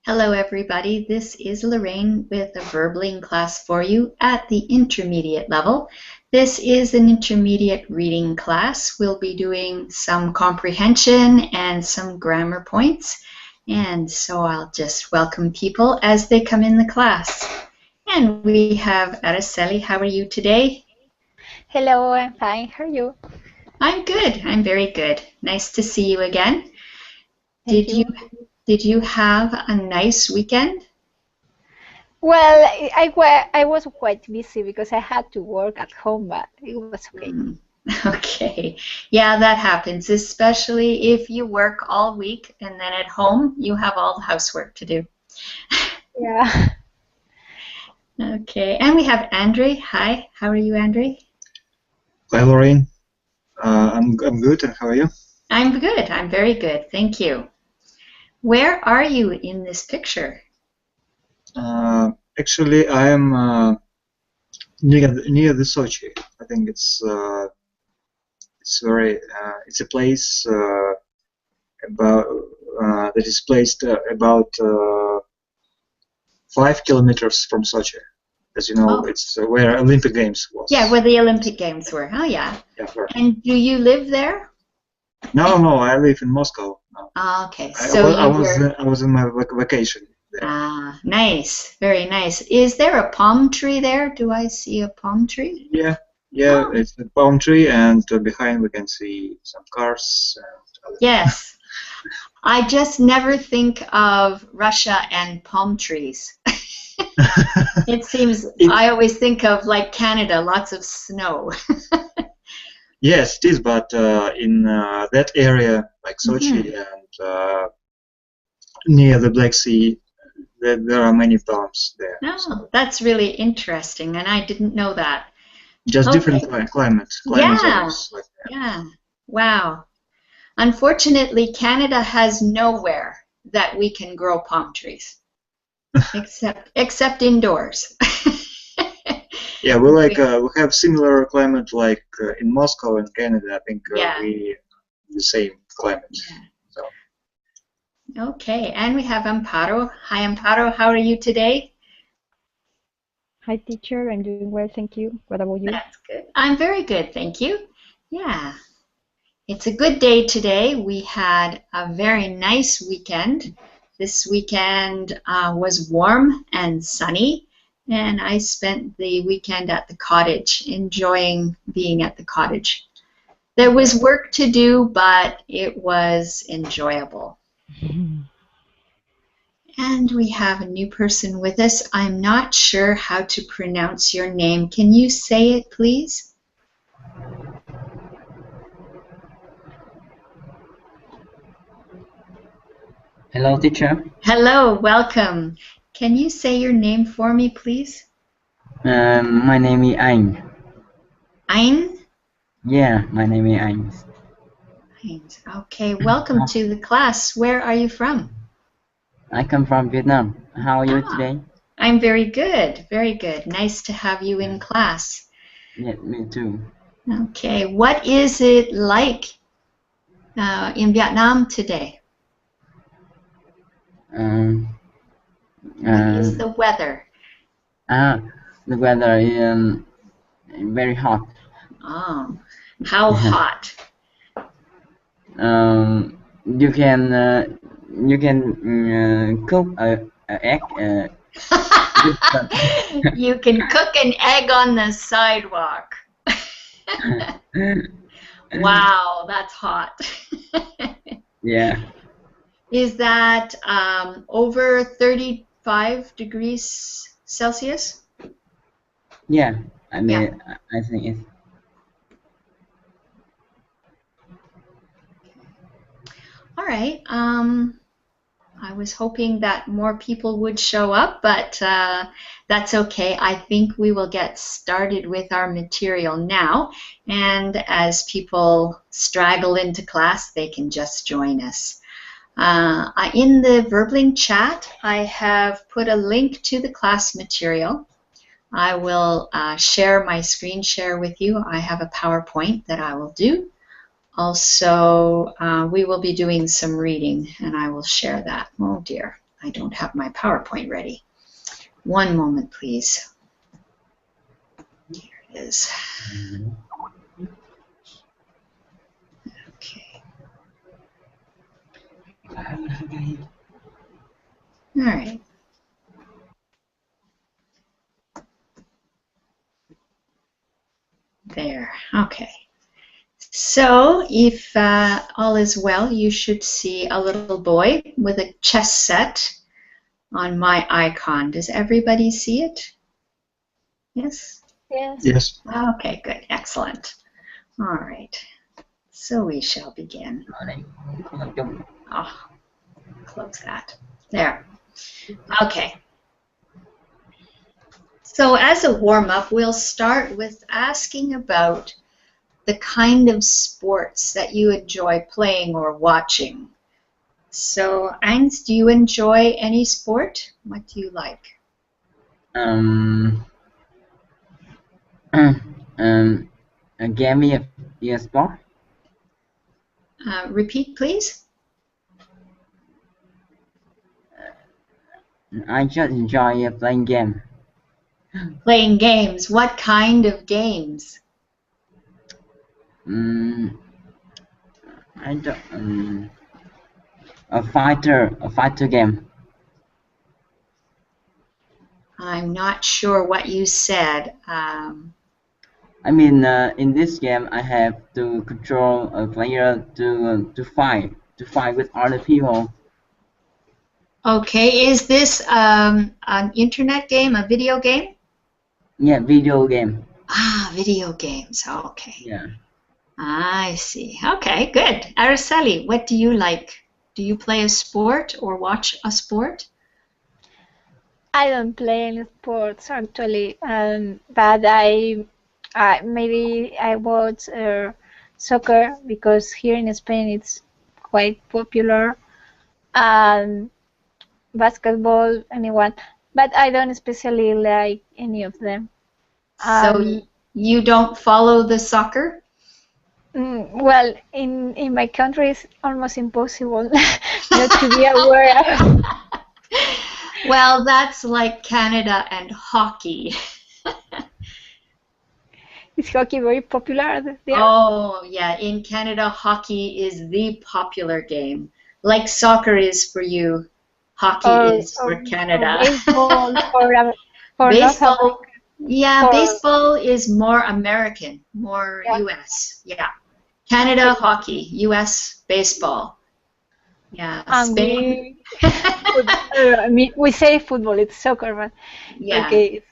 Hello everybody, this is Lorraine with a verbling class for you at the intermediate level. This is an intermediate reading class. We'll be doing some comprehension and some grammar points. And so I'll just welcome people as they come in the class. And we have Araceli. How are you today? Hello, I'm fine. How are you? I'm good. I'm very good. Nice to see you again. Thank you. Did you have a nice weekend? Well, I was quite busy because I had to work at home, but it was okay. Okay. Yeah, that happens, especially if you work all week and then at home you have all the housework to do. Yeah. Okay. And we have Andre. Hi. How are you, Andre? Hi, Lorraine. I'm good, and how are you? I'm good. I'm very good. Thank you. Where are you in this picture? Actually, I am near the Sochi. I think it's a place about that is placed about 5 kilometers from Sochi. As you know, it's where Olympic Games was. Yeah, where the Olympic Games were. Oh, yeah. Yeah, sure. And do you live there? No. I live in Moscow now. Oh, okay. I was in my vacation there. Ah, nice. Very nice. Is there a palm tree there? Do I see a palm tree? Yeah. Oh. It's a palm tree, and behind we can see some cars. Yes. I just never think of Russia and palm trees. It seems I always think of like Canada, lots of snow. Yes, it is, but in that area, like Sochi and near the Black Sea, there are many palms there. Oh, so that's really interesting, and I didn't know that. Just different climate. Yeah. Like that. Yeah. Wow. Unfortunately, Canada has nowhere that we can grow palm trees, except indoors. Yeah, we have similar climate like in Moscow and Canada. I think we the same climate. Yeah. So. Okay, and we have Amparo. Hi, Amparo. How are you today? Hi, teacher. I'm doing well, thank you. What about you? That's good. I'm very good, thank you. Yeah. It's a good day today. We had a very nice weekend. This weekend was warm and sunny, and I spent the weekend at the cottage, enjoying being at the cottage. There was work to do, but it was enjoyable. And we have a new person with us. I'm not sure how to pronounce your name. Can you say it, please? Hello, teacher. Hello, welcome. Can you say your name for me, please? My name is Ayn. Ayn? Yeah, my name is Ayn. Ayn. Okay, welcome to the class. Where are you from? I come from Vietnam. How are you today? I'm very good, very good. Nice to have you in class. Yeah, me too. Okay, what is it like in Vietnam today? What is the weather? The weather is very hot. Oh, how hot? You can cook an egg. You can cook an egg on the sidewalk. Wow, that's hot. Yeah. Is that over 35 degrees Celsius? Yeah, I mean, I think it's. All right. I was hoping that more people would show up, but that's okay. I think we will get started with our material now. And as people straggle into class, they can just join us. In the verbling chat, I have put a link to the class material. I will share my screen share with you. I have a PowerPoint that I will do. Also, we will be doing some reading, and I will share that. Oh dear, I don't have my PowerPoint ready. One moment, please. Here it is. Okay. All right. There. Okay. So if all is well, you should see a little boy with a chess set on my icon. Does everybody see it? Yes? Yes. Yes. Okay, good. Excellent. All right. So we shall begin. Oh, close that. There. Okay. So as a warm-up, we'll start with asking about the kind of sports that you enjoy playing or watching. So, Angs, do you enjoy any sport? What do you like? A game of sport. Repeat, please. I just enjoy playing game. Playing games. What kind of games? I don't. A fighter game. I'm not sure what you said. I mean, in this game, I have to control a player to fight with other people. Okay, is this an internet game, a video game? Yeah, video game. Ah, video games. Okay. Yeah. I see. Okay, good. Araceli, what do you like? Do you play a sport or watch a sport? I don't play any sports actually, but maybe I watch soccer because here in Spain it's quite popular. Basketball, anyone, but I don't especially like any of them. So you don't follow the soccer? Well, in my country it's almost impossible not to be aware of. Well, that's like Canada and hockey. Is hockey very popular there? Oh, yeah. In Canada, hockey is the popular game. Like soccer is for you, hockey is for Canada. Or baseball for North Baseball, America. yeah, For, baseball is more American, more yeah. US. Yeah. Canada, hockey, US, baseball. Yeah, And Spain. we say football, it's soccer, but Yeah. okay, it's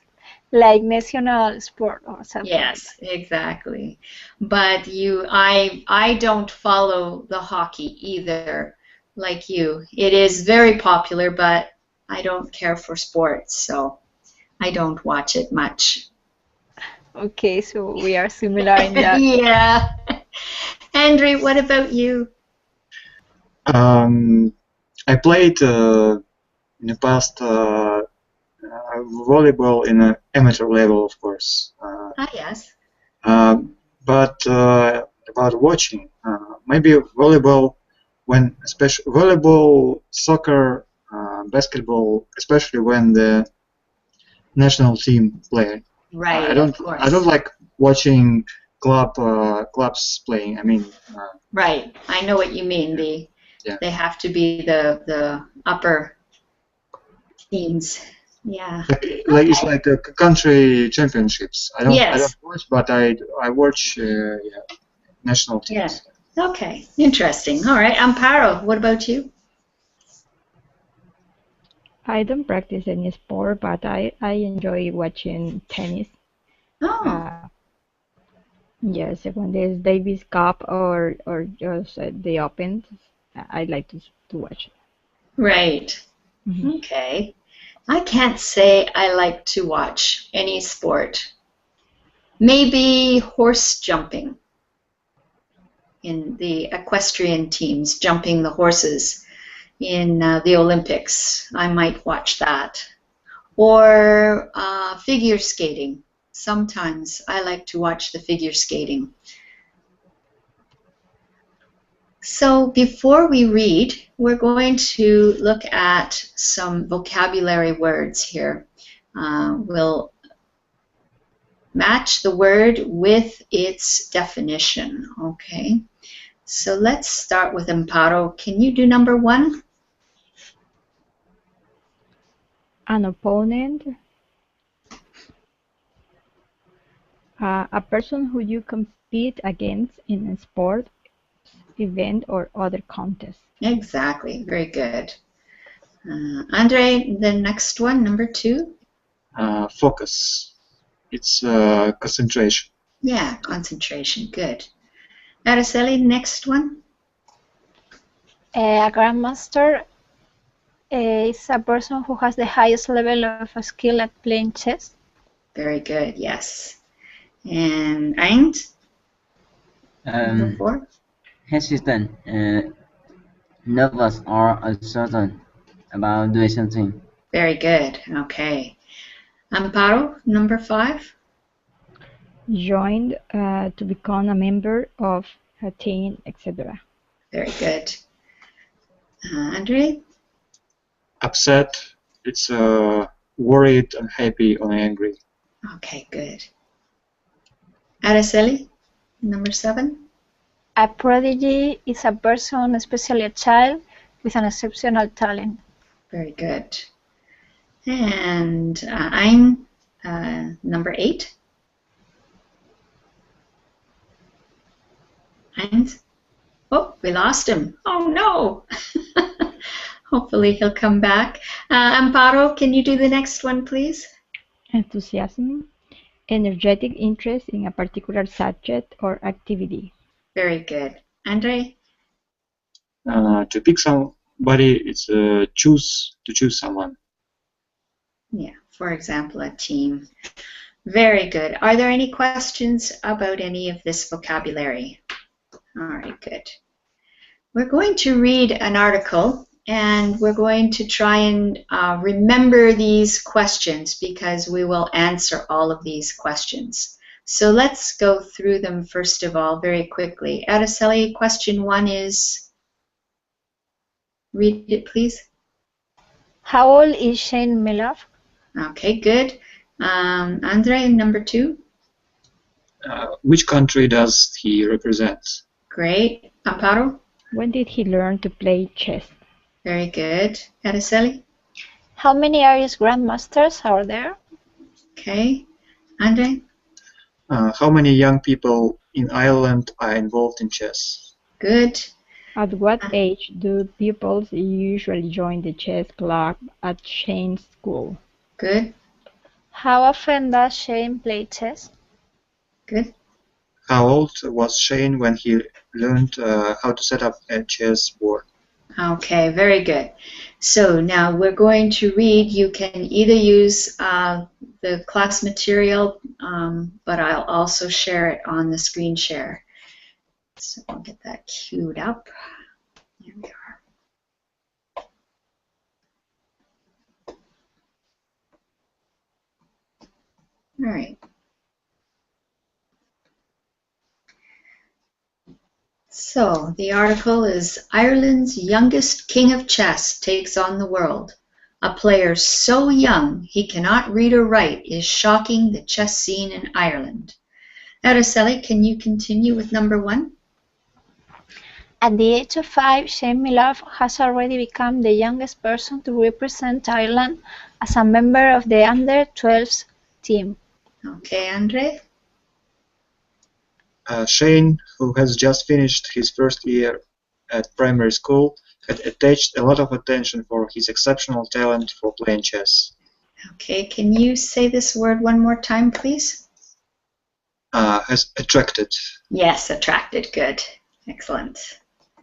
like national sport or something like Yes, exactly. But I don't follow the hockey either, like you. It is very popular, but I don't care for sports, so I don't watch it much. that. Okay, so we are similar in that. Yeah. Andre, what about you? I played in the past volleyball in an amateur level, of course. Yes. But about watching, maybe volleyball, when especially volleyball, soccer, basketball, especially when the national team play. Right, I of course. don't like watching clubs playing. I mean. Right. I know what you mean. They have to be the upper teams. Yeah. Like it's like country championships. I Yes. don't watch, but I watch national teams. Yeah. Okay. Interesting. All right. Amparo, what about you? I don't practice any sport, but I enjoy watching tennis. Oh, Yes, when there's Davis Cup or just the Open, I like to watch. right. Mhm. Okay. I can't say I like to watch any sport. Maybe horse jumping in the equestrian teams, jumping the horses in the Olympics. I might watch that. Or figure skating. Sometimes I like to watch the figure skating. So before we read, we're going to look at some vocabulary words here. We'll match the word with its definition, okay? So let's start with Amparo. Can you do number 1? An opponent, a person who you compete against in a sport, event, or other contest. Exactly, very good. Andre, the next one, number 2. Focus. It's concentration. Yeah, concentration, good. Araceli, next one. A grandmaster is a person who has the highest level of skill at playing chess. Very good, yes. And Eind, number 4. Hesitant, nervous, or uncertain about doing something. Very good, okay. Amparo, number 5. Joined to become a member of a team, etc. Very good. Andre? Upset. It's worried, unhappy, or angry. Okay, good. Araceli, number 7. A prodigy is a person, especially a child, with an exceptional talent. Very good. And I'm number 8. And oh, we lost him. Oh no. Hopefully he'll come back. Amparo, can you do the next one, please? Enthusiasm, energetic interest in a particular subject or activity. Very good. Andre? To pick somebody, it's to choose someone. Yeah, for example, a team. Very good. Are there any questions about any of this vocabulary? All right, good. We're going to read an article and we're going to try and remember these questions because we will answer all of these questions. So let's go through them first of all very quickly. Araceli, question 1 is, read it please. How old is Shane Milov? Okay, good. Andre, number 2. Which country does he represent? Great. Amparo? When did he learn to play chess? Very good. Araceli? How many Irish grandmasters are there? Okay. Andre? How many young people in Ireland are involved in chess? Good. At what age do pupils usually join the chess club at Shane's school? Good. How often does Shane play chess? Good. How old was Shane when he learned how to set up a chess board? Okay, very good. So now we're going to read. You can either use the class material, but I'll also share it on the screen share. So I'll get that queued up. Here we are. All right. So the article is Ireland's youngest king of chess takes on the world. A player so young he cannot read or write is shocking the chess scene in Ireland. Araceli, can you continue with number 1? At the age of 5, Shane Milov has already become the youngest person to represent Ireland as a member of the under-12s team. Okay, Andre? Shane, who has just finished his first year at primary school, had attached a lot of attention for his exceptional talent for playing chess. Okay, can you say this word one more time, please? Has attracted. Yes, attracted. Good. Excellent.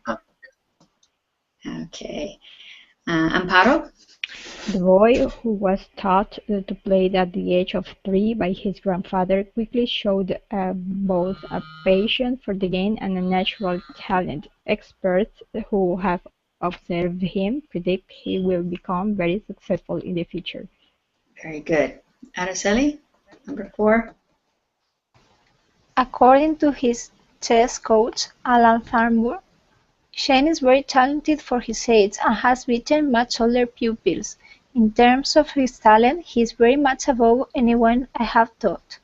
Uh, Okay. Amparo? The boy, who was taught to play at the age of 3 by his grandfather, quickly showed both a passion for the game and a natural talent. Experts who have observed him predict he will become very successful in the future. Very good. Araceli? Number 4. According to his chess coach, Alan Farnborough, Shane is very talented for his age and has beaten much older pupils. In terms of his talent, he is very much above anyone I have taught.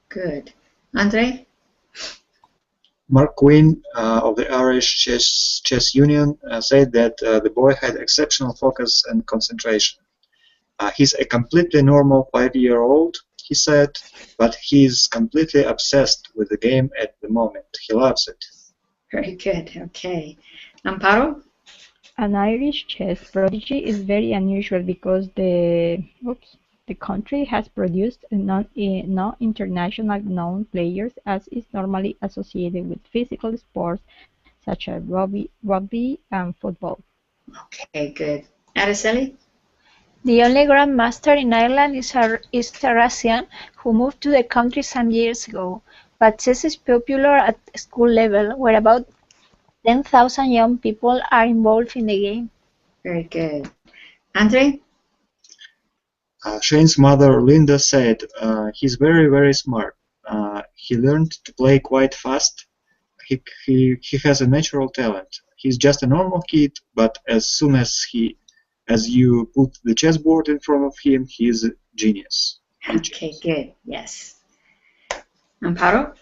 Good. Andre? Mark Quinn of the Irish Chess Union said that the boy had exceptional focus and concentration. He's a completely normal 5-year-old, he said, but he's completely obsessed with the game at the moment. He loves it. Very good. Okay. Amparo? An Irish chess prodigy is very unusual because the country has produced no international known players as is normally associated with physical sports such as rugby and football. Okay, good. Araceli? The only grandmaster in Ireland is a Russian who moved to the country some years ago, but chess is popular at school level, where about 10,000 young people are involved in the game. Very good. Andre? Shane's mother, Linda, said he's very, very smart. He learned to play quite fast. He has a natural talent. He's just a normal kid, but as soon as you put the chessboard in front of him, he's a genius. Okay, good. Yes. Amparo?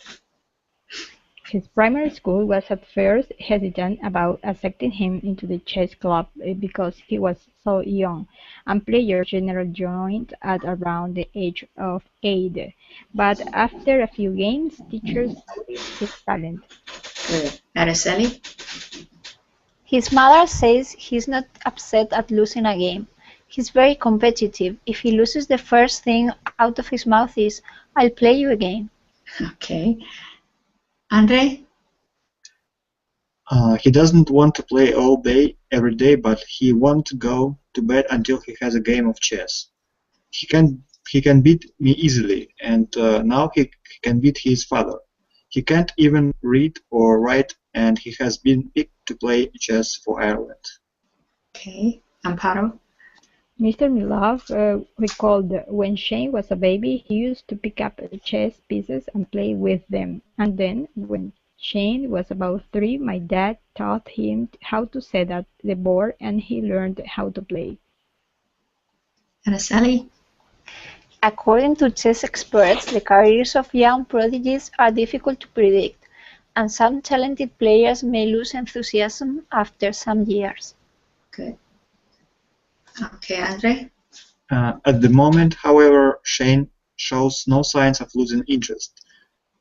His primary school was at first hesitant about accepting him into the chess club because he was so young, and players generally joined at around the age of 8. But after a few games, teachers noticed his talent. Good. Araceli? His mother says he's not upset at losing a game. He's very competitive. If he loses, the first thing out of his mouth is, "I'll play you again." Okay. Andre? He doesn't want to play all day, every day, but he wants to go to bed until he has a game of chess. He can beat me easily, and now he can beat his father. He can't even read or write, and he has been picked to play chess for Ireland. Okay. Amparo? Mr. Milov recalled when Shane was a baby, he used to pick up chess pieces and play with them. And then, when Shane was about 3, my dad taught him how to set up the board and he learned how to play. Araceli? According to chess experts, the careers of young prodigies are difficult to predict, and some talented players may lose enthusiasm after some years. Good. Okay, Andre? At the moment, however, Shane shows no signs of losing interest.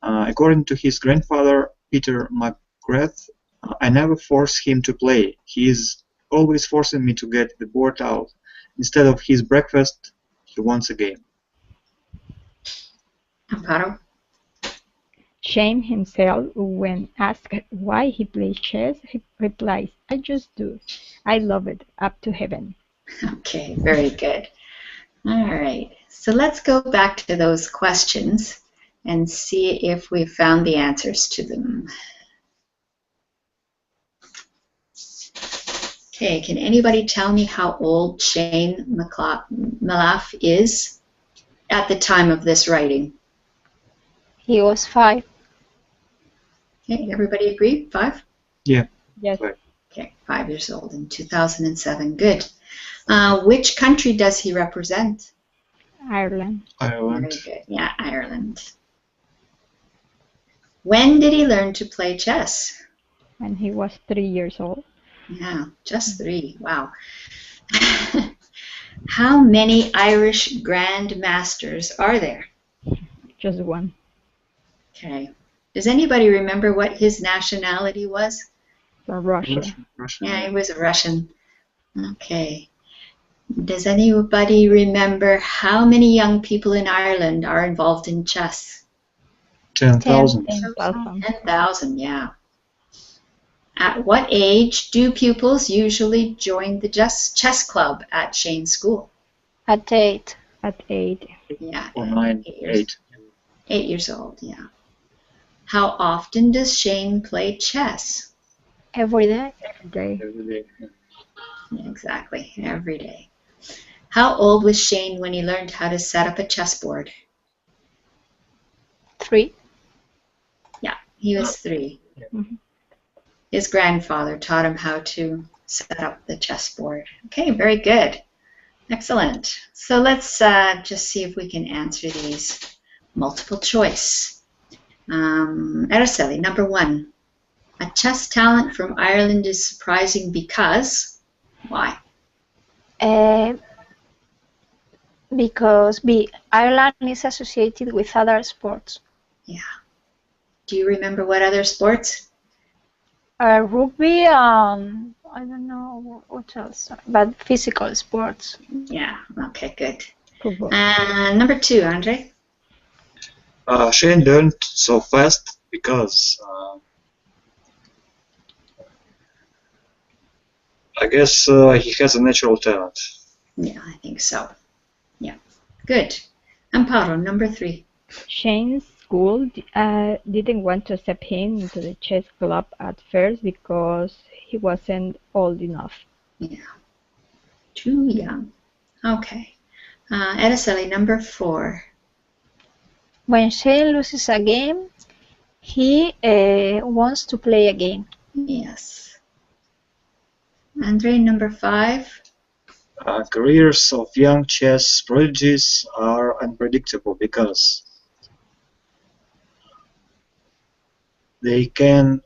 According to his grandfather, Peter McGrath, I never force him to play. He is always forcing me to get the board out. Instead of his breakfast, he wants a game. Amparo? Shane himself, when asked why he plays chess, he replies, "I just do. I love it, up to heaven." Okay, very good. All right. So let's go back to those questions and see if we found the answers to them. Okay, can anybody tell me how old Shane Milaf is at the time of this writing? He was 5. Okay, everybody agree? 5? Yeah. Yes. Right. Okay, 5 years old in 2007. Good. Which country does he represent? Ireland. Ireland. Very good. Yeah, Ireland. When did he learn to play chess? When he was 3 years old. Yeah, just 3. Wow. How many Irish grandmasters are there? Just 1. Okay. Does anybody remember what his nationality was? From Russia. Russia. Yeah, he was a Russian. Okay. Does anybody remember how many young people in Ireland are involved in chess? 10,000. 10,000. 10,000, yeah. At what age do pupils usually join the chess club at Shane's school? At 8. At 8. Yeah, Or 9, 8. 8 years old, yeah. How often does Shane play chess? Every day. Every day. Every day. Yeah, exactly, every day. How old was Shane when he learned how to set up a chessboard? 3. Yeah, he was 3. Mhm. His grandfather taught him how to set up the chessboard. Okay, very good. Excellent. So let's just see if we can answer these. Multiple choice. Araceli, number 1. A chess talent from Ireland is surprising because... Why? Because Ireland is associated with other sports. Yeah. Do you remember what other sports? Rugby, I don't know what else, but physical sports. Yeah, okay, good. Football. And number 2, Andre? Shane learned so fast because I guess he has a natural talent. Yeah, I think so. Yeah, good. Amparo, number 3. Shane's school didn't want to accept him into the chess club at first because he wasn't old enough. Yeah, too young. Okay. Araceli, number 4. When Shane loses a game, he wants to play again. Yes. Andre, number 5. Careers of young chess prodigies are unpredictable because they can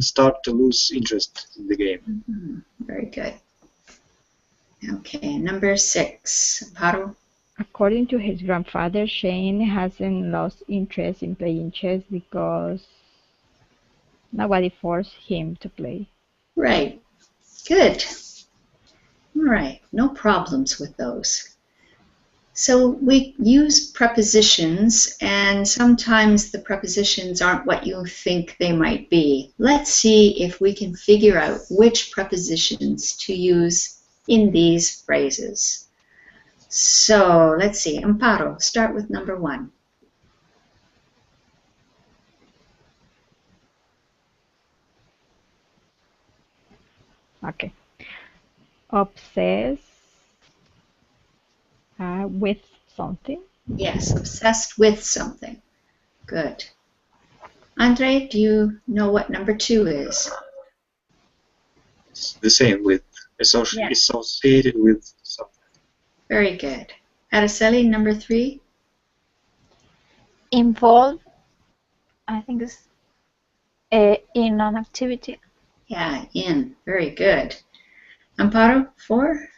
start to lose interest in the game. Mm-hmm. Very good. Okay, number 6. Amparo? According to his grandfather, Shane hasn't lost interest in playing chess because nobody forced him to play. Right. Good. All right, no problems with those. So we use prepositions, and sometimes the prepositions aren't what you think they might be. Let's see if we can figure out which prepositions to use in these phrases. So let's see. Amparo, start with number 1. Okay. Obsessed with something. Yes, obsessed with something. Good. Andre, do you know what number 2 is? It's the same with associated with something. Very good. Araceli, number 3? Involved, I think it's in an activity. Yeah, in. Very good. Amparo, 4?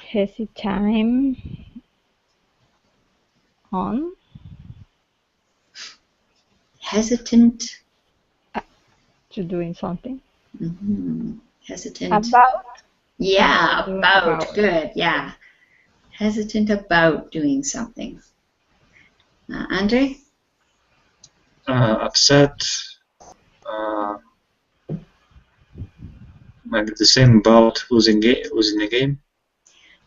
Hesitate on. Hesitant. To doing something. Mm-hmm. Hesitant. About. Yeah, about. About. Good, yeah. Hesitant about doing something. Andre? Upset. Maybe the same about losing a game.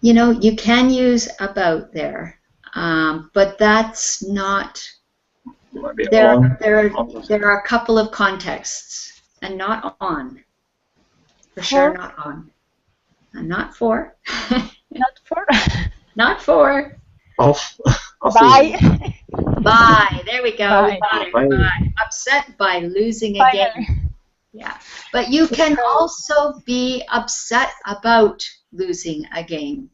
You know, you can use about there, but that's not. Maybe There on. are a couple of contexts, and not on. For sure, not on. And not for. Not for. Not for. Off. By. By. There we go. We By. got it. By. By. Upset by losing a game. Yeah. But you can also be upset about losing a game.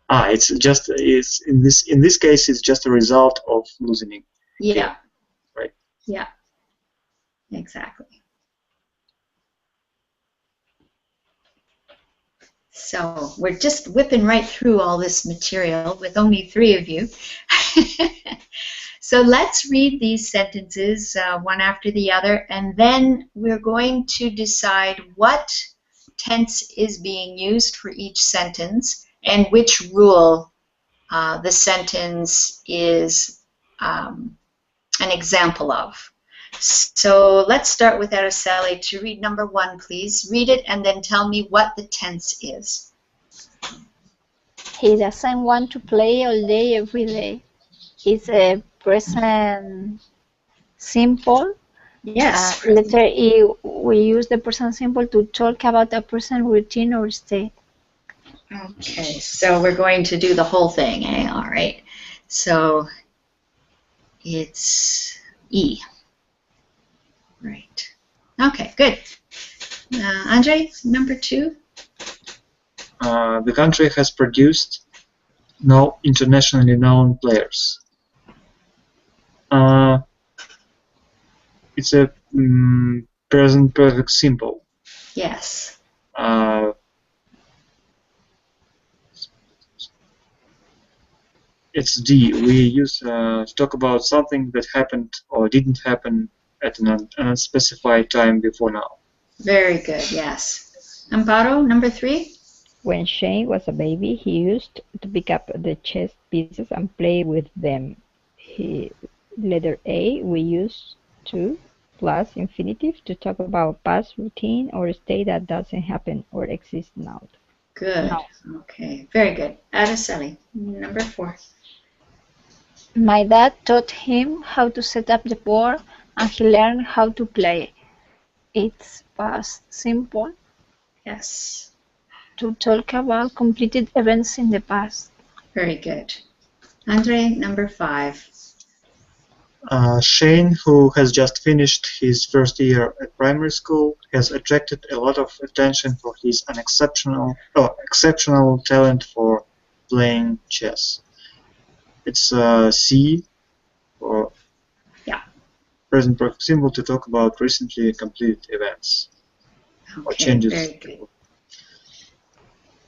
It's in this case it's just a result of losing a Yeah. game. Right. Yeah. Exactly. So we're just whipping right through all this material with only 3 of you. So let's read these sentences one after the other, and then we're going to decide what tense is being used for each sentence and which rule the sentence is an example of. So let's start with Araceli to read number 1, please. Read it and then tell me what the tense is. He doesn't want to play all day, every day. It's a present simple. Yes. Letter E, we use the present simple to talk about a present routine or state. Okay, so we're going to do the whole thing, eh? All right. So it's E. Right. Okay, good. Andre, number 2. The country has produced no internationally known players. It's a present perfect simple. Yes. It's D. We use to talk about something that happened or didn't happen at an unspecified time before now. Very good, yes. Amparo, number 3. When Shane was a baby, he used to pick up the chess pieces and play with them. Letter A, we use to plus infinitive to talk about past routine or a state that doesn't happen or exist now. Good. Okay, very good. Araceli, number 4. My dad taught him how to set up the board and he learned how to play. It's past simple. Yes. To talk about completed events in the past. Very good. Andre, number 5. Shane, who has just finished his first year at primary school, has attracted a lot of attention for his exceptional talent for playing chess. It's C, or present perfect simple, to talk about recently completed events or changes. Very good.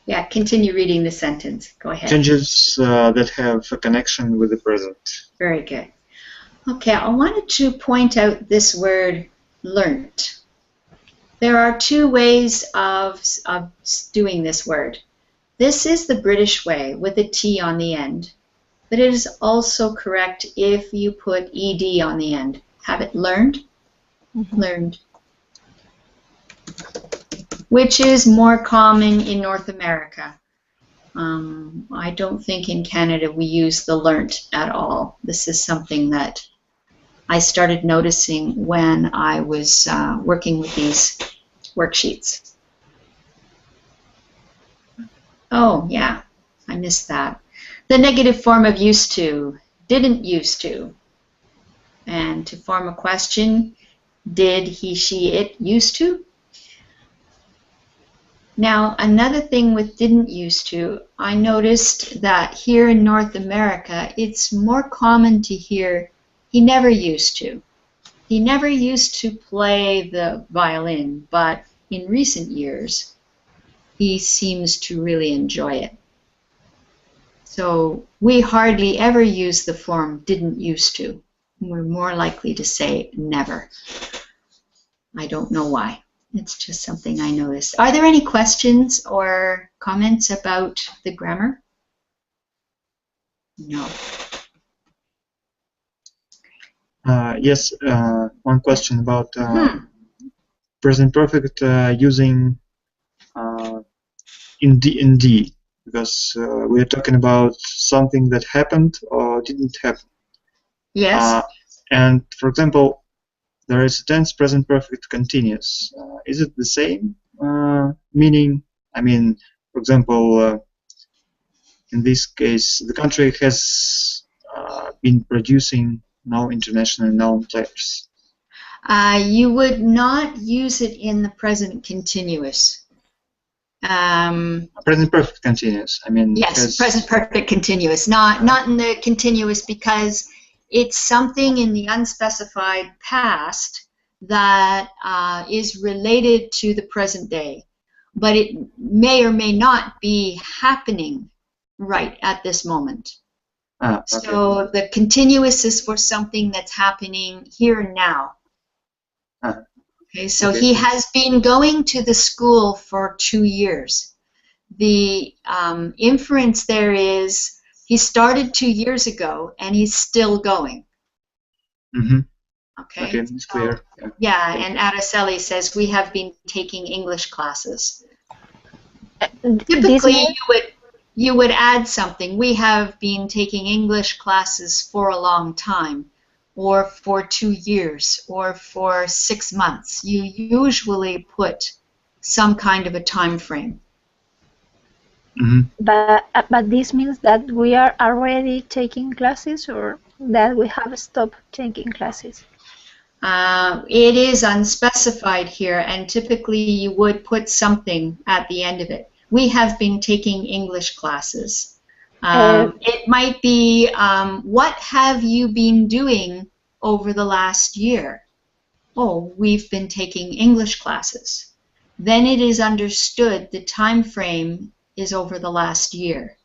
Yeah, continue reading the sentence. Go ahead. Changes that have a connection with the present. Very good. Okay, I wanted to point out this word learnt. There are 2 ways of doing this word. This is the British way with a T on the end, but it is also correct if you put ED on the end. Have it learned? Learned. Which is more common in North America. I don't think in Canada we use the learnt at all. This is something that I started noticing when I was working with these worksheets. Oh, yeah, I missed that. The negative form of used to, didn't used to. And to form a question, did he, she, it used to? Now, another thing with didn't used to, I noticed that here in North America, it's more common to hear he never used to. He never used to play the violin, but in recent years, he seems to really enjoy it. So we hardly ever use the form didn't used to. We're more likely to say never. I don't know why. It's just something I noticed. Are there any questions or comments about the grammar? No. Yes, one question about present perfect using in D, because we're talking about something that happened or didn't happen. Yes. And for example, there is a tense present perfect continuous. Is it the same meaning? I mean, for example, in this case, the country has been producing no internationally known players. You would not use it in the present continuous. Present perfect continuous. I mean, yes, present perfect continuous. Not in the continuous, because it's something in the unspecified past that is related to the present day, but it may or may not be happening right at this moment. Okay. So the continuous is for something that's happening here and now. Okay, so he has been going to the school for 2 years. The inference there is he started 2 years ago and he's still going. Okay, it's clear. Yeah, and Araceli says we have been taking English classes. Typically, you would add something. We have been taking English classes for a long time, or for 2 years, or for 6 months. You usually put some kind of a time frame. But this means that we are already taking classes, or that we have stopped taking classes? It is unspecified here, and typically you would put something at the end of it. We have been taking English classes. It might be, what have you been doing over the last year? Oh, we've been taking English classes. Then it is understood the time frame is over the last year.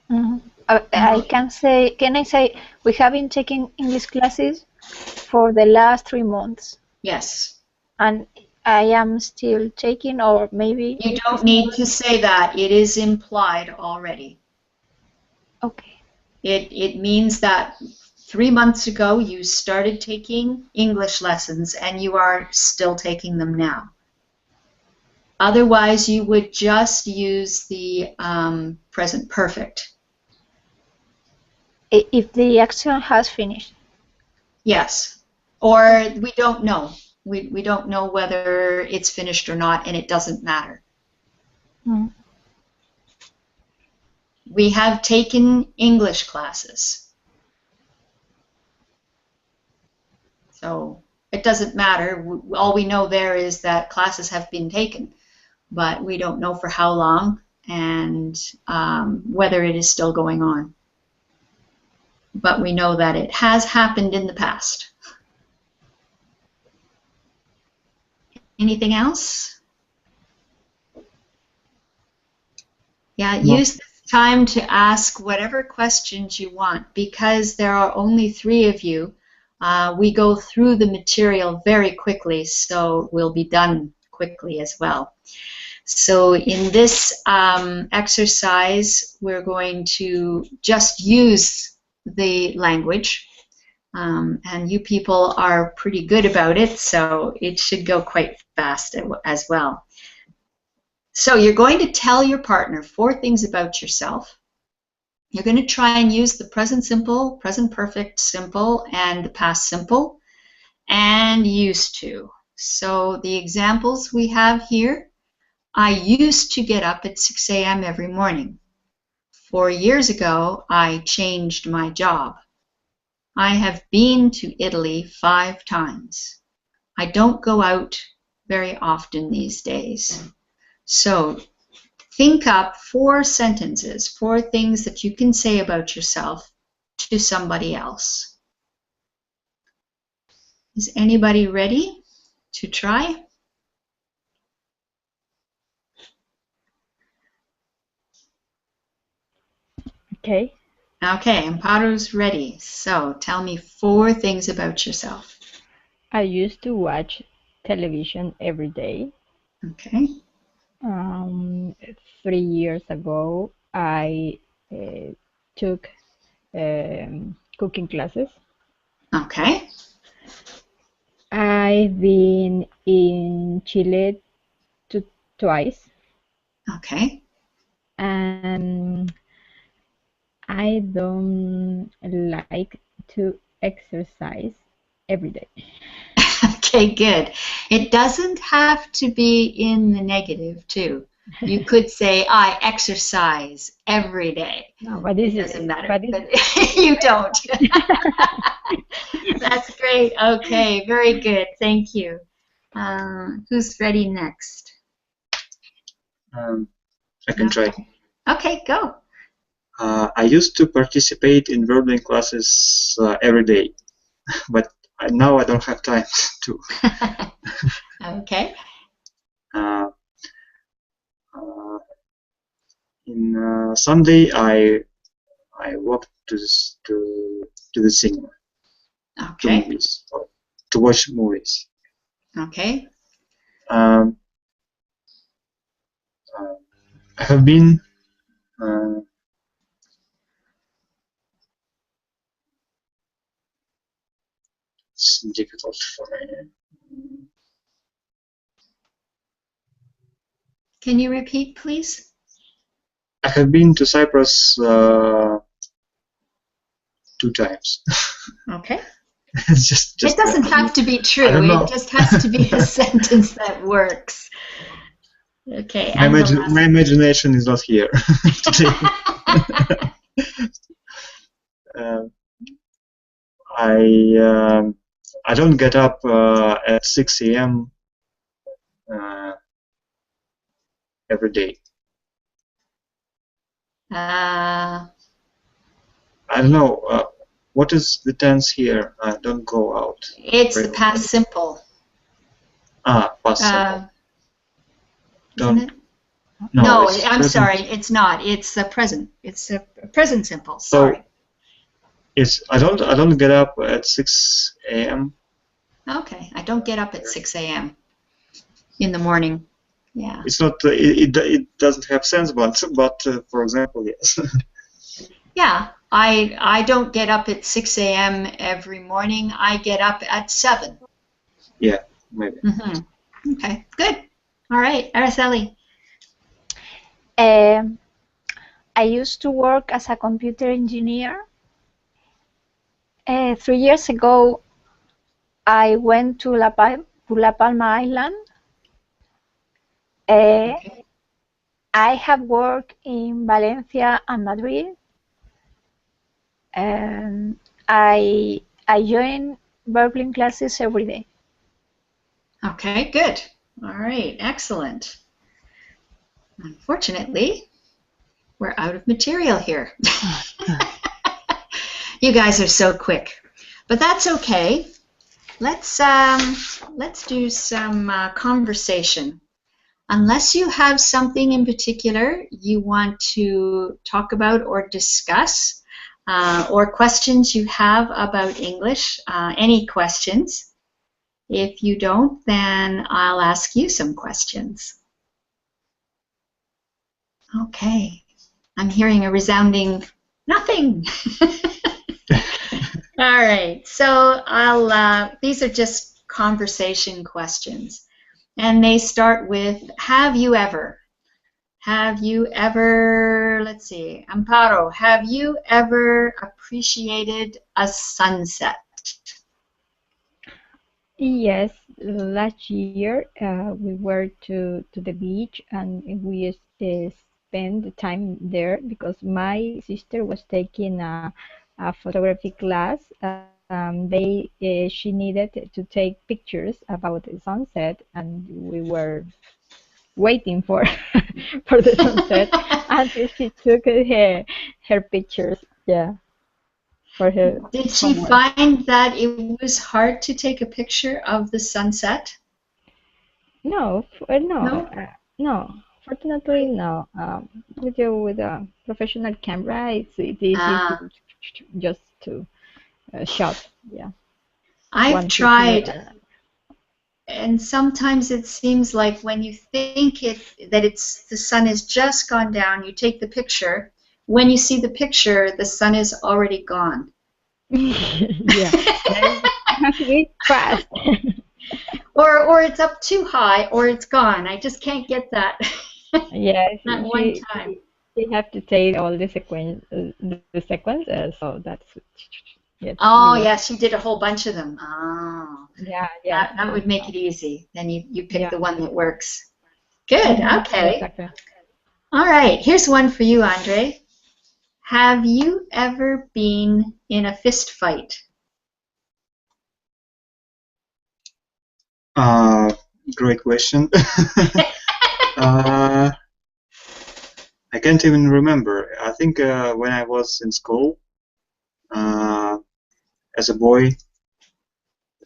Can I say we have been taking English classes for the last 3 months, Yes. and I am still taking, or maybe You it don't is need not. to say that. It is implied already. Okay. It means that 3 months ago you started taking English lessons and you are still taking them now. Otherwise, you would just use the present perfect. If the action has finished. Yes. Or we don't know. We don't know whether it's finished or not, and it doesn't matter. Mm. We have taken English classes. So it doesn't matter. All we know there is that classes have been taken, but we don't know for how long and whether it is still going on. But we know that it has happened in the past. Anything else? Yeah, No. use this time to ask whatever questions you want. Because there are only 3 of you, we go through the material very quickly, so we'll be done quickly as well. So in this exercise, we're going to just use the language. And you people are pretty good about it, so it should go quite fast as well. So you're going to tell your partner 4 things about yourself. You're going to try and use the present simple, present perfect simple, and the past simple, and used to. So the examples we have here: I used to get up at 6 a.m. every morning. 4 years ago, I changed my job. I have been to Italy 5 times. I don't go out very often these days. So think up 4 sentences, 4 things that you can say about yourself to somebody else. Is anybody ready to try? Okay. Okay, Amparo's ready. So tell me 4 things about yourself. I used to watch television every day. Okay. 3 years ago, I took cooking classes. Okay. I've been in Chile twice, Okay. and I don't like to exercise every day. Okay, good. It doesn't have to be in the negative, too. You could say, I exercise every day. No, but It doesn't matter, but you don't. That's great. Okay, very good. Thank you. Who's ready next? I can try. Okay, go. I used to participate in violin classes every day, but now I don't have time to. Okay. In Sunday, I walked to the cinema Okay. to watch movies. Okay. I have been it's difficult for me. Can you repeat, please? I have been to Cyprus 2 times. Okay. just It doesn't have to be true. I don't know. It just has to be a sentence that works. Okay. My imagination is not here today. I don't get up at 6 a.m. Every day. I don't know. What is the tense here? Don't go out. It's the past simple. Past simple. Isn't it? No, No, it's I'm present. sorry. It's not. It's the present. It's a present simple. Sorry. So I don't get up at 6 a.m. Okay, I don't get up at 6 a.m. in the morning. Yeah. It's not. It doesn't have sense, but for example, yes. Yeah, I don't get up at 6 a.m. every morning. I get up at 7. Yeah, maybe. Mm-hmm. Okay, good. All right, Araceli. I used to work as a computer engineer. 3 years ago, I went to La Palma Island. Okay. I have worked in Valencia and Madrid. I join Berkeley classes every day. Okay, good. All right, excellent. Unfortunately, we're out of material here. You guys are so quick, but that's okay. Let's do some conversation. Unless you have something in particular you want to talk about or discuss, or questions you have about English, any questions. If you don't, then I'll ask you some questions. Okay, I'm hearing a resounding nothing. All right, so these are just conversation questions. And they start with, have you ever? Have you ever, let's see, Amparo, have you ever appreciated a sunset? Yes, last year we were to the beach and we spent the time there because my sister was taking a photography class. She needed to take pictures about the sunset, and we were waiting for for the sunset until she took her pictures. Yeah, for her Did she homework. find that it was hard to take a picture of the sunset? No, No? no. Fortunately, no. With a professional camera, it's easy Uh, to just to shot. Yeah, I've one picture. tried, and sometimes it seems like when you think the sun has just gone down, you take the picture. When you see the picture, the sun is already gone. Yeah, then you have to be fast. Or it's up too high, or it's gone. I just can't get that Yeah, that one time. she have to take all the sequence. So it's Oh, really, yeah, she did a whole bunch of them. Oh, yeah, that would make it easy. Then you pick yeah. the one that works. Good, okay. Exactly. All right, here's one for you, Andre. Have you ever been in a fist fight? Great question. I can't even remember. I think when I was in school, as a boy, I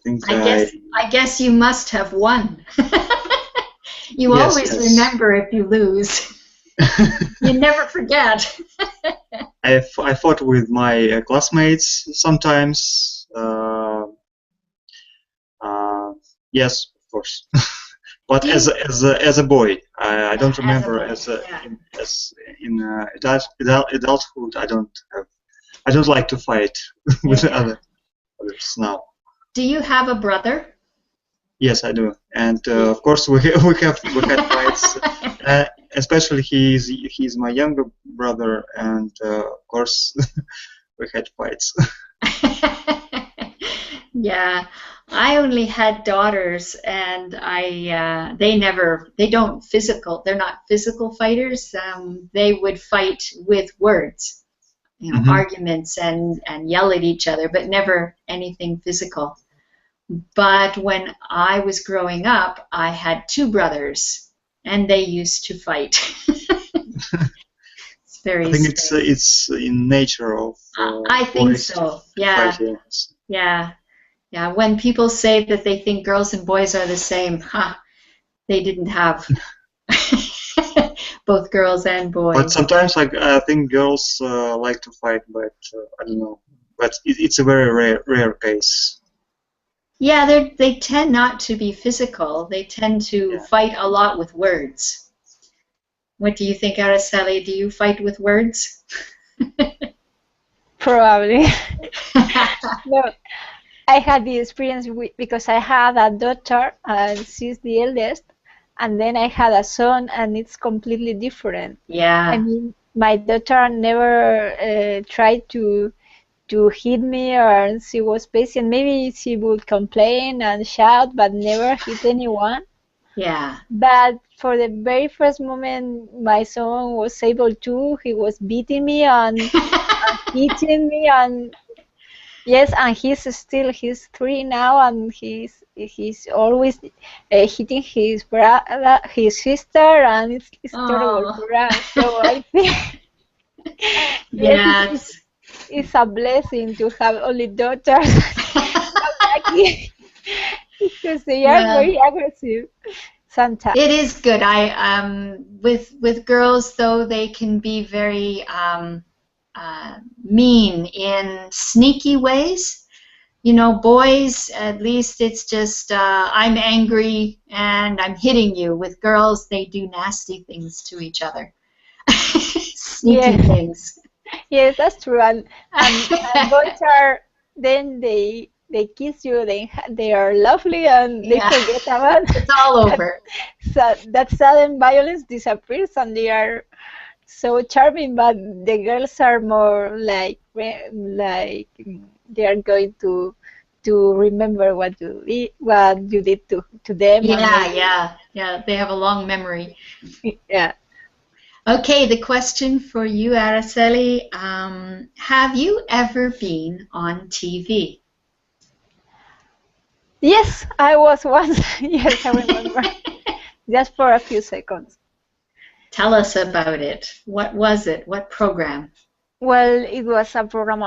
think I guess you must have won. You yes, always yes. remember if you lose. You never forget. I fought with my classmates sometimes. Yes, of course. But as a boy, I don't As a remember boy, yeah. as in adulthood. I don't like to fight with Yeah. others now. Do you have a brother? Yes, I do, and of course we had fights. Especially he's my younger brother, and of course we had fights. Yeah, I only had daughters, and they're not physical fighters. They would fight with words, Mm-hmm. arguments and yell at each other, but never anything physical. But when I was growing up, I had two brothers, and they used to fight. It's very I think strange. it's in nature of I think boys so. to fight. Yeah, Yes. yeah, yeah. When people say that they think girls and boys are the same, they didn't have both girls and But boys. sometimes, like, I think girls like to fight, but I don't know. But it's a very rare case. Yeah, they tend not to be physical. They tend to Yeah. fight a lot with words. What do you think, Araceli? Do you fight with words? Probably. No, I had the experience because I had a daughter and she's the eldest, and then I had a son and it's completely different. I Yeah. mean, my daughter never tried to hit me, or she was patient. Maybe she would complain and shout, but never hit anyone. Yeah. But for the very first moment, my son was able to. He was beating me and hitting me, and yes, and he's 3 now, and he's always hitting his brother, his sister, and it's terrible Oh. for us. So I think yes, Yeah. it's a blessing to have only daughters. So lucky because they are Well, very aggressive sometimes. it is good. I with girls though they can be very mean in sneaky ways. You know, boys, at least it's just I'm angry and I'm hitting you. With girls, they do nasty things to each other, sneaky Yes, things. yes, that's true. And boys are then they kiss you. They are lovely and they Yeah, forget about it's all that. over. So that sudden violence disappears and they are so charming. But the girls are more like they are going to remember what you did to them and Yeah, maybe yeah, yeah. They have a long memory. yeah. Okay, the question for you, Araceli. Have you ever been on TV? Yes, I was once. Yes, I remember. Just for a few seconds. Tell us about it. What was it? What program? Well, it was a program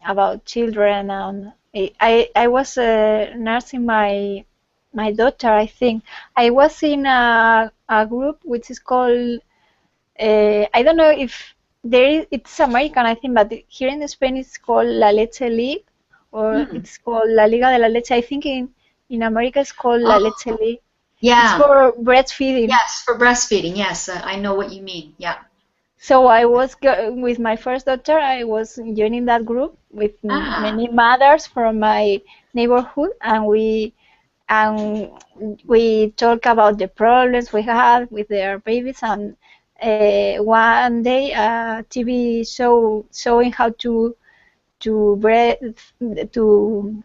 about children, and I was nursing my daughter. I think I was in a group which is called I don't know if it's American, I think, but here in Spain it's called La Leche League, or Hmm. it's called La Liga de la Leche. I think in America it's called La Oh, Leche League. It's yeah. for breastfeeding. Yes, for breastfeeding. Yes, I know what you mean. Yeah. So I was with my first daughter. I was joining that group with Ah, many mothers from my neighborhood, and we talk about the problems we had with their babies. And one day, a TV show showing how to breathe to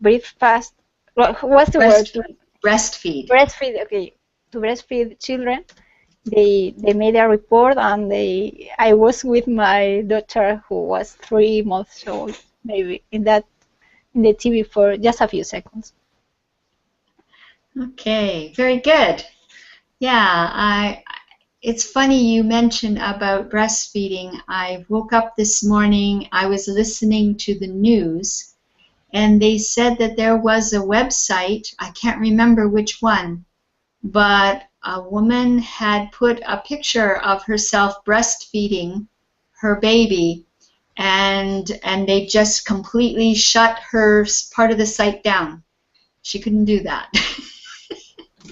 breathe fast. What's the word? breastfeed. Breastfeed. Breastfeed. Okay, to breastfeed children. They made a report, and they I was with my daughter who was 3 months old, maybe in the TV for just a few seconds. Okay, very good. Yeah, it's funny you mentioned about breastfeeding. I woke up this morning, I was listening to the news, and they said that there was a website, I can't remember which one, but a woman had put a picture of herself breastfeeding her baby, and they just completely shut her part of the site down. She couldn't do that.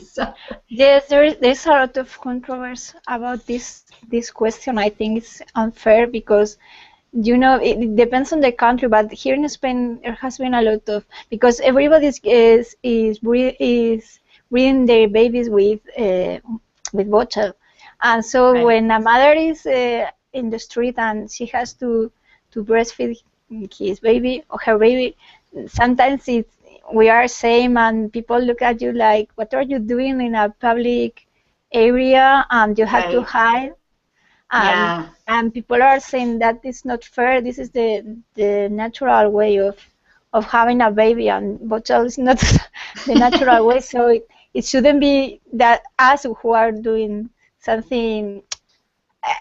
So, Yes, there's a lot of controversy about this question. I think it's unfair because it depends on the country, but here in Spain there has been a lot of because everybody is breeding their babies with bottle, and so right. when a mother is in the street and she has to breastfeed his baby or her baby, sometimes we are same and people look at you like, what are you doing in a public area and you have to Right. hide, and Yeah. and people are saying that it's not fair. This is the natural way of having a baby, and bottle is not the natural way. So it shouldn't be that us who are doing something.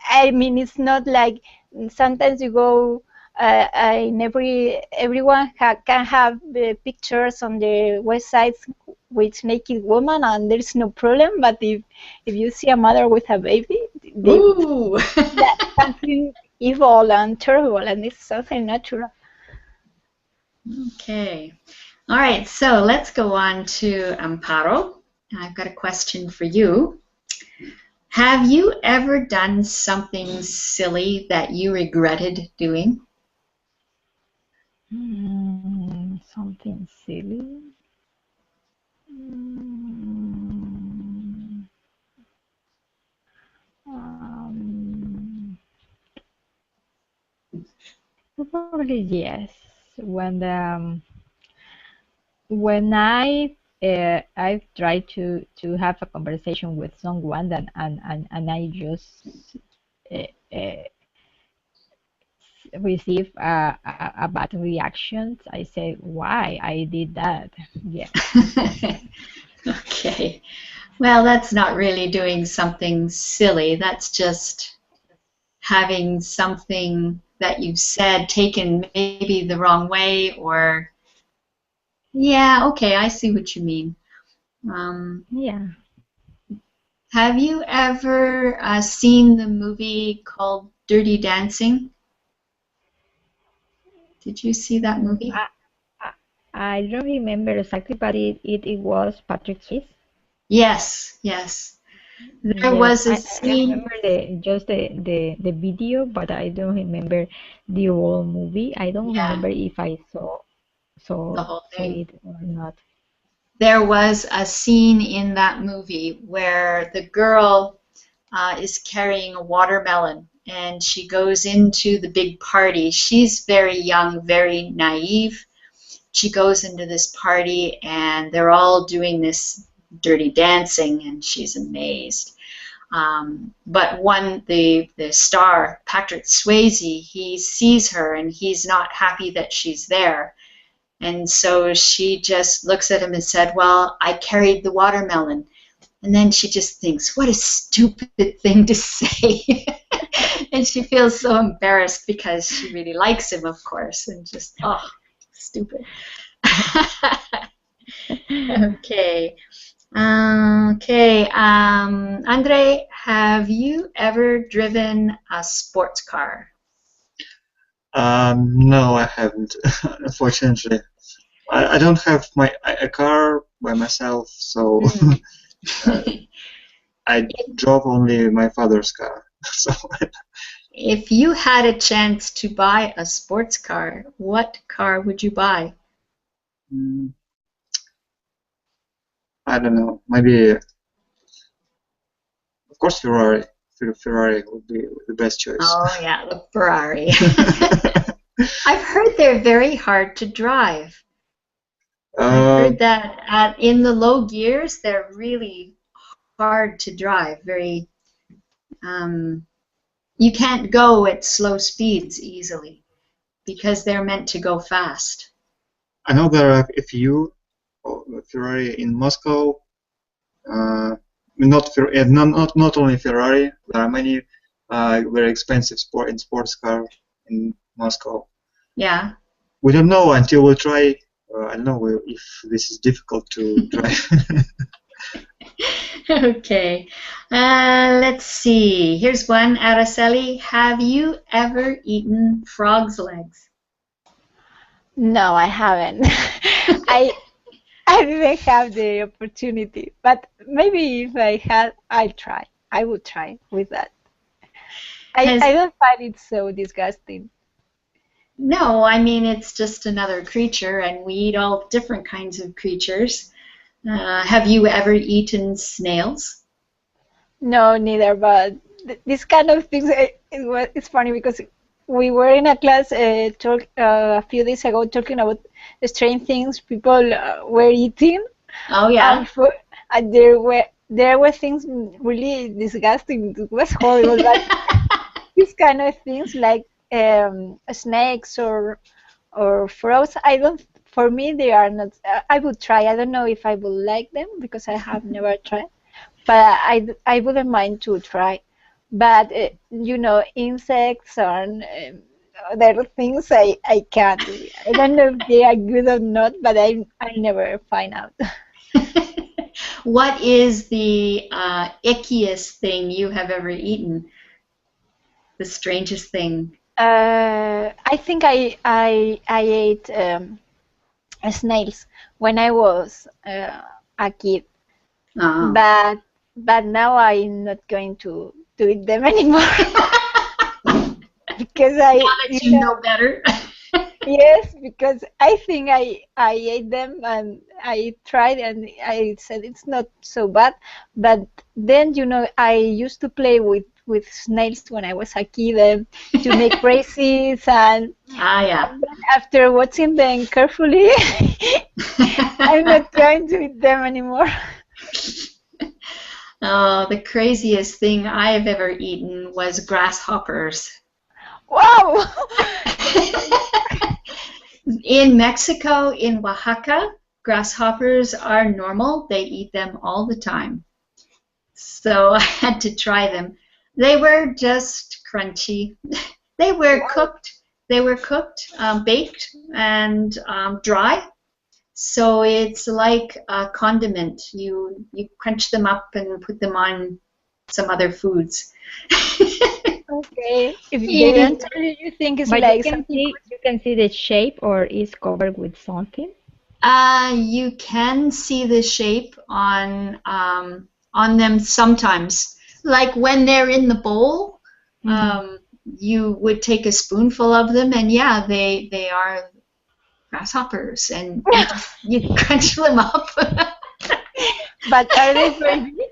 I mean, it's not like sometimes you go. In everyone can have pictures on their websites with naked woman, and there's no problem. But if you see a mother with a baby, Ooh. that's something evil and terrible, and it's something natural. Okay. All right, so let's go on to Amparo. I've got a question for you. Have you ever done something silly that you regretted doing? Something silly. Mm, um, Probably yes. When when I've tried to have a conversation with someone and I just uh, uh, receive a bad reaction, I say why I did that. Yes. Okay. Well, that's not really doing something silly. That's just having something that you said taken maybe the wrong way, or yeah, okay, I see what you mean. Yeah. Have you ever seen the movie called Dirty Dancing? Did you see that Mm, movie? I, I don't remember exactly, but it was Patrick Swayze. Yes, yes. There Yes, was a I scene. remember the video, but I don't remember the whole movie. I don't Yeah, remember if I the whole saw thing. it or not. There was a scene in that movie where the girl is carrying a watermelon and she goes into the big party. She's very young, very naive. She goes into this party and they're all doing this dirty dancing and she's amazed. But the star, Patrick Swayze, he sees her and he's not happy that she's there. And so she just looks at him and said, well, I carried the watermelon. And then she just thinks, what a stupid thing to say. And she feels so embarrassed because she really likes him, of course, and just, oh, stupid. Okay. Okay. Andre, have you ever driven a sports car? No, I haven't, unfortunately. I don't have a car by myself, so I drove only my father's car. So If you had a chance to buy a sports car, what car would you buy? mm, I don't know. Maybe, of course, Ferrari. Ferrari would be the best choice. Oh, yeah, the Ferrari. I've heard they're very hard to drive. I've Uh, heard that in the low gears, they're really hard to drive. Very, um, you can't go at slow speeds easily because they're meant to go fast. I know there are a few Ferrari in Moscow. Not only Ferrari. There are many very expensive sports car in Moscow. Yeah. We don't know until we try. I don't know if this is difficult to drive. Okay. Let's see. Here's one, Araceli. Have you ever eaten frog's legs? No, I haven't. I I didn't have the opportunity, but maybe if I had, I'd try. I would try with that. Has I don't find it so disgusting. No, I mean it's just another creature, and we eat all different kinds of creatures. Have you ever eaten snails? No, neither. But this kind of things, it's funny because we were in a class a few days ago talking about the strange things people were eating, Oh and, yeah. and there were things really disgusting. It was horrible, but these kind of things like snakes or frogs, I don't for me, they are not. I would try. I don't know if I would like them because I have never tried, but I wouldn't mind to try. But insects or other things I can't. I don't know if they are good or not, but I never find out. What is the ickiest thing you have ever eaten? The strangest thing? I think I ate snails when I was a kid, Oh. but now I'm not going to eat them anymore because Now that you know better. yes, because I think I ate them and I tried and I said it's not so bad, but then I used to play with snails when I was a kid and to make races and Yeah. then after watching them carefully, I'm not going to eat them anymore. Oh, the craziest thing I have ever eaten was grasshoppers. Wow! In Mexico, in Oaxaca, grasshoppers are normal. They eat them all the time. So I had to try them. They were just crunchy. They were cooked. They were cooked, baked, and dry. So it's like a condiment. You crunch them up and put them on some other foods. Okay, if they Yeah. don't tell you, you think it's But like something. you can see the shape or is covered with something. You can see the shape on them sometimes. Like when they're in the bowl, you would take a spoonful of them, and yeah, they are grasshoppers, and you crunch them up. But are they very big?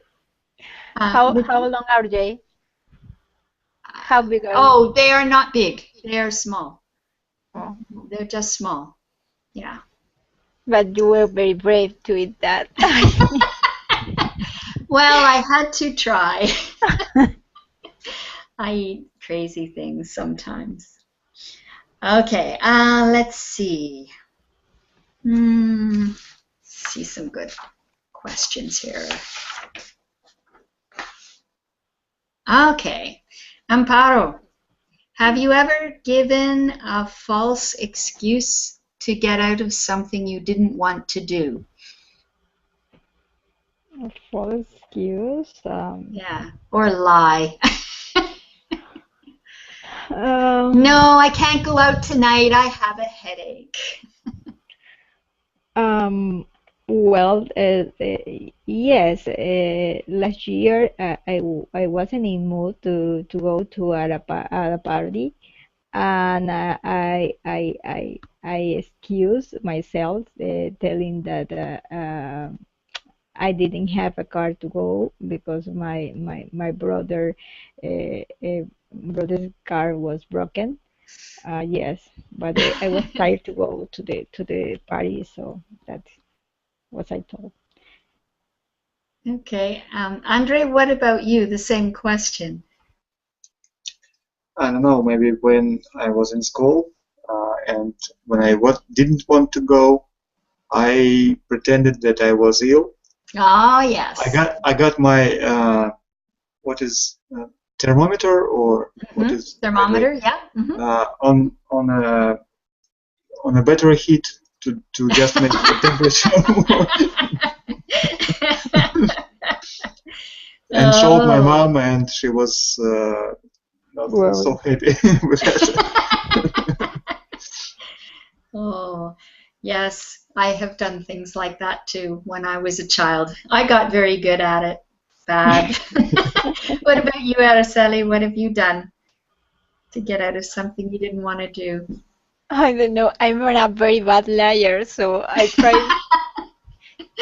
How Uh, long are they? How big are they? oh, they are not big. They are small. Oh. They're just small. Yeah. But you were very brave to eat that. Well, I had to try. I eat crazy things sometimes. Okay, let's see. See some good questions here. Okay, Amparo, have you ever given a false excuse to get out of something you didn't want to do? A false excuse. Yeah, or lie. Um, No, I can't go out tonight. I have a headache. um, well, yes. Last year, I wasn't in mood to go to at a party, and I excused myself, telling that I didn't have a car to go because my brother's car was broken. Yes, but I was tired to go to the party, so that's what I told. Okay, Andre, what about you? The same question. I don't know, maybe when I was in school and when I didn't want to go, I pretended that I was ill. Oh, yes. I got my what is thermometer or what is Thermometer, yeah. on a battery heat to just make the temperature and showed my mom, and she was not so happy with that. Oh, yes, I have done things like that too when I was a child. I got very good at it. Bad. What about you, Araceli? What have you done to get out of something you didn't want to do? I don't know. I'm a very bad liar, so I try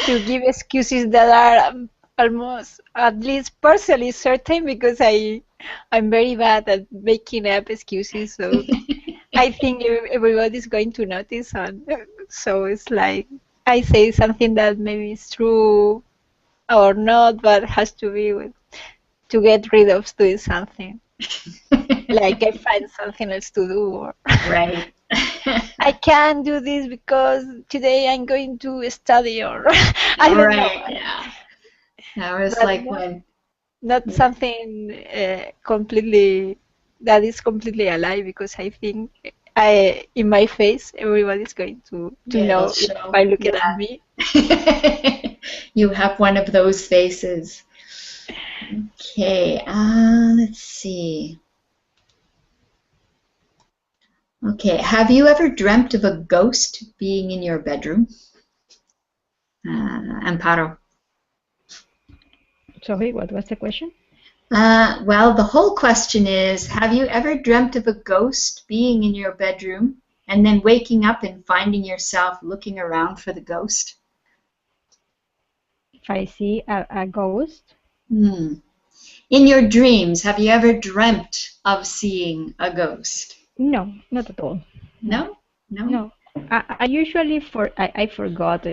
to give excuses that are almost at least partially certain because I'm very bad at making up excuses. So I think everybody's going to notice, and so it's like I say something that maybe is true or not, but has to be to get rid of doing something. Like I find something else to do. Right. I can't do this because today I'm going to study, or I don't know. Right, yeah. That was But like when, not something that is completely alive, because I think in my face everybody's going to yeah, it'll know if show. by looking at Yeah. me. You have one of those faces. Okay, let's see. Okay, have you ever dreamt of a ghost being in your bedroom? Amparo. Sorry, what was the question? Well, the whole question is, have you ever dreamt of a ghost being in your bedroom and then waking up and finding yourself looking around for the ghost? If I see a ghost, Hmm. In your dreams, have you ever dreamt of seeing a ghost? no, not at all. No, No? No? no. I usually I forgot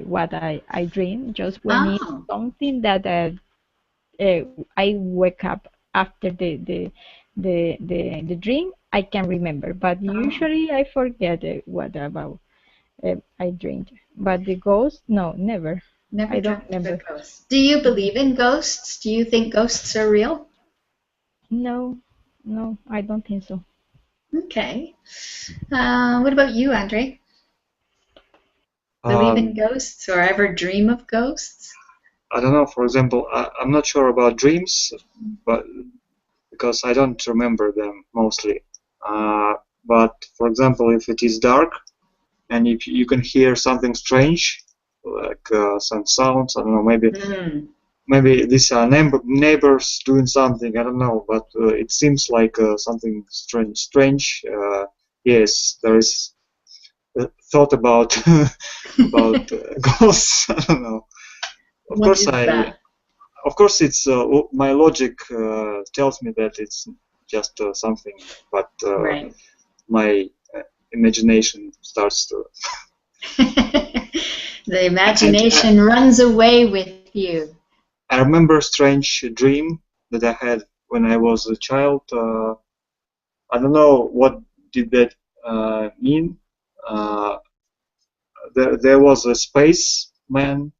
what I dream just when it's Oh, something that uh, I wake up after the dream. I can remember, but oh. usually I forget what about I dreamed. But the ghost, no, never. Never I don't dreamt of a remember. ghost. Do you Mhm. believe in ghosts? Do you think ghosts are real? No, no, I don't think so. Okay. What about you, Andre? Believe in Um, ghosts or ever dream of ghosts? I don't know. For example, I'm not sure about dreams, but because I don't remember them mostly. Uh, but for example, if it is dark and if you can hear something strange, like some sounds, I don't know, Hmm. maybe these are neighbors doing something, I don't know, but it seems like something strange. Yes, there is thought about about ghosts. I don't know. Of What course, is that? it's my logic tells me that it's just something, but Right. my imagination starts to. The And imagination runs away with you. I remember a strange dream that I had when I was a child. I don't know what did that mean. Uh, there was a spaceman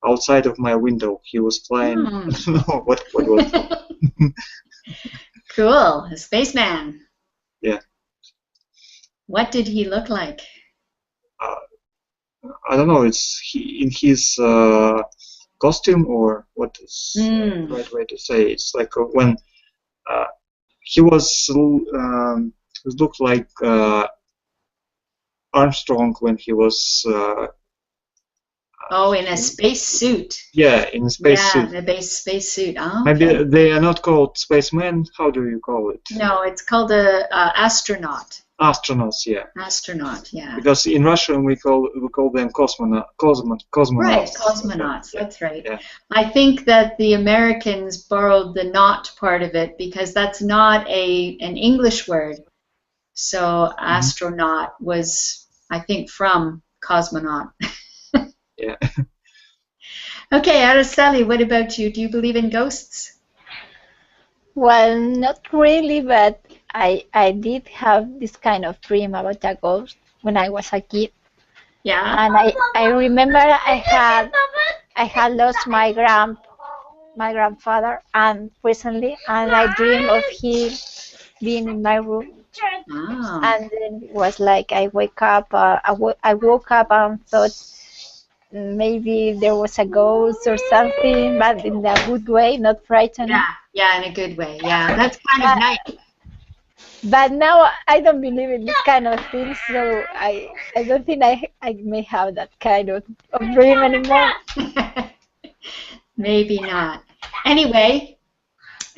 outside of my window. He was flying. I Hmm. don't know what was. Cool. A spaceman. Yeah, What did he look like? uh, I don't know. It's in his costume, or what is the Hmm. right way to say? It's like when uh, he was looked like Armstrong when he was Oh, in a space suit. yeah, in a Yeah, spacesuit. in a base space suit. Oh, Maybe okay. they are not called spacemen. How do you call it? No, it's called a astronaut. Astronauts, yeah. Astronaut, yeah. Because in Russian we call them Right, cosmonauts. Okay, cosmonauts. yeah, That's right. yeah. I think that the Americans borrowed the not part of it because that's not an English word. So Hmm. astronaut was, I think, from cosmonaut. Yeah. Okay, Araceli, what about you? Do you believe in ghosts? Well, not really, but I did have this kind of dream about a ghost when I was a kid, Yeah. and I remember I had lost my grandfather and recently, and I dreamed of him being in my room, Oh. and then it was like I woke up and thought maybe there was a ghost or something, but in a good way, not frightening. Yeah, yeah, in a good way. Yeah, that's kind of But, nice. but now I don't believe in this kind of things, so I don't think I may have that kind of dream anymore. Maybe not. Anyway,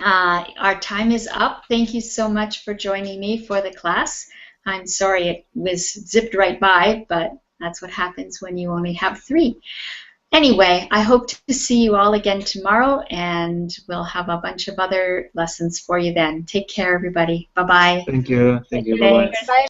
our time is up. Thank you so much for joining me for the class. I'm sorry it was zipped right by, but that's what happens when you only have three. Anyway, I hope to see you all again tomorrow, and we'll have a bunch of other lessons for you then. Take care, everybody. Bye-bye. Thank you. Thank you. Bye bye. Thanks. Bye.